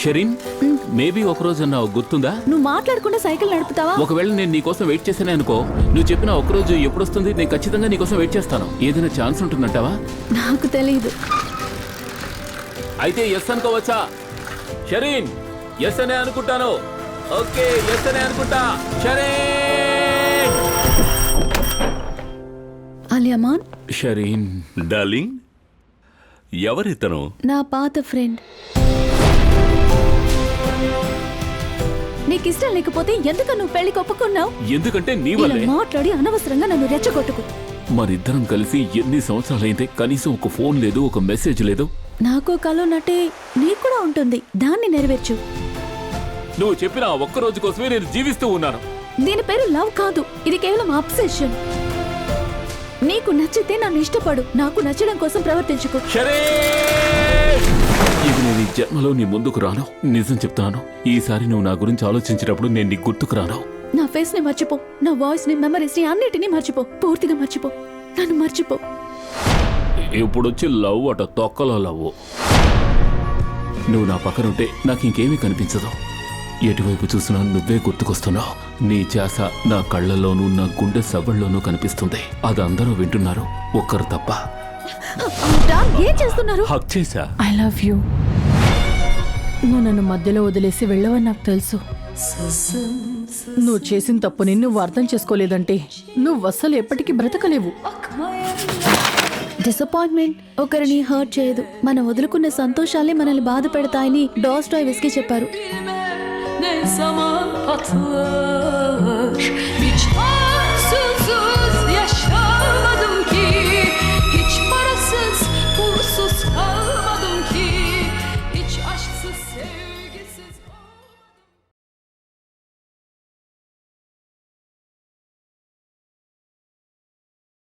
Shireen, maybe ఒకరోజు అన్నావు గుర్తుందా? నువ్వు మాట్లాడకుండా సైకిల్ నడుపుతావా? ఒకవేళ నేను నీకోసం వెయిట్ చేశానే అనుకో, నువ్వు చెప్పిన ఒక్కరోజు ఎప్పుడు వస్తుంది, నేను ఖచ్చితంగా నీకోసం వెయిట్ చేస్తాను. ఏదైనా ఛాన్స్ ఉంటుందంటావా? నాకు తెలీదు. అయితే ఎస్ అనుకోవచ్చా? షరీన్, ఎస్ అనే అనుకుంటాను. ఓకే, ఎస్ అనే అనుకుంటా. షరీన్! అలియామాన్, షరీన్ డార్లింగ్, ఎవరితను? నా పాత ఫ్రెండ్. నీకు ఇష్టం లేకపోతే ఎందుకు నువ్వు పెళ్లికి ఒప్పుకున్నావు? ఎందుకంటే నీ ఇలా వల్లే. మాట్లాడి అనవసరంగా నన్ను రెచ్చగొట్టుకు. మరిద్దరం కలిసి ఎన్ని సంవత్సరాలైతే కనీసం ఒక ఫోన్ లేదు, ఒక మెసేజ్ లేదు. నాకు కల ఉన్నట్టే నీకు కూడా ఉంటుంది, దాన్ని నెరవేర్చు. నువ్వు చెప్పిన ఆ ఒక్క రోజు కోసమే నేను జీవిస్తూ ఉన్నాను. దీని పేరు లవ్ కాదు, ఇది కేవలం అబ్సెషన్. నీకు నచ్చితే నన్ను ఇష్టపడు, నాకు నచ్చడం కోసం ప్రవర్తించుకో. ఇది నేను ఈ జన్మలో నీ ముందుకు రాను. నిజం చెప్తాను, ఈసారి నువ్వు నా గురించి ఆలోచించినప్పుడు నేను నీ గుర్తుకు రాను. నా ఫేస్ ని మర్చిపో, నా వాయిస్ ని, మెమరీస్ ని అన్నిటినీ మర్చిపో, పూర్తిగా మర్చిపో, నన్ను మర్చిపో. ఇప్పుడొచ్చి లవ్ అట తొక్కలో లవ్. నువ్వు నా పక్కనుంటే నాకు ఇంకేమీ కనిపించదు. ఎటువైపు చూసినా నువ్వే గుర్తుకొస్తున్నావు. నీ ఛాస నా కళ్ళల్లోనూ నా గుండె సవ్వల్లోనూ కనిపిస్తుంది. అది అందరూ వింటున్నారు, ఒక్కరు తప్ప. ఏం చేస్తున్నారు? హక్ చేశా. I love you. నువ్వు నన్ను మధ్యలో వదిలేసి వెళ్ళవని నాకు తెలుసు. నువ్వు చేసిన తప్పుని నువ్వు అర్థం చేసుకోలేదంటే నువ్వు అస్సలు ఎప్పటికీ బ్రతకలేవు. డిసప్పాయింట్మెంట్ ఒకరిని హర్ట్ చేయదు, మనం వదులుకున్న సంతోషాలే మనల్ని బాధ పెడతాయని డాస్టాయెవ్స్కీ చెప్పారు. Ne zaman patlar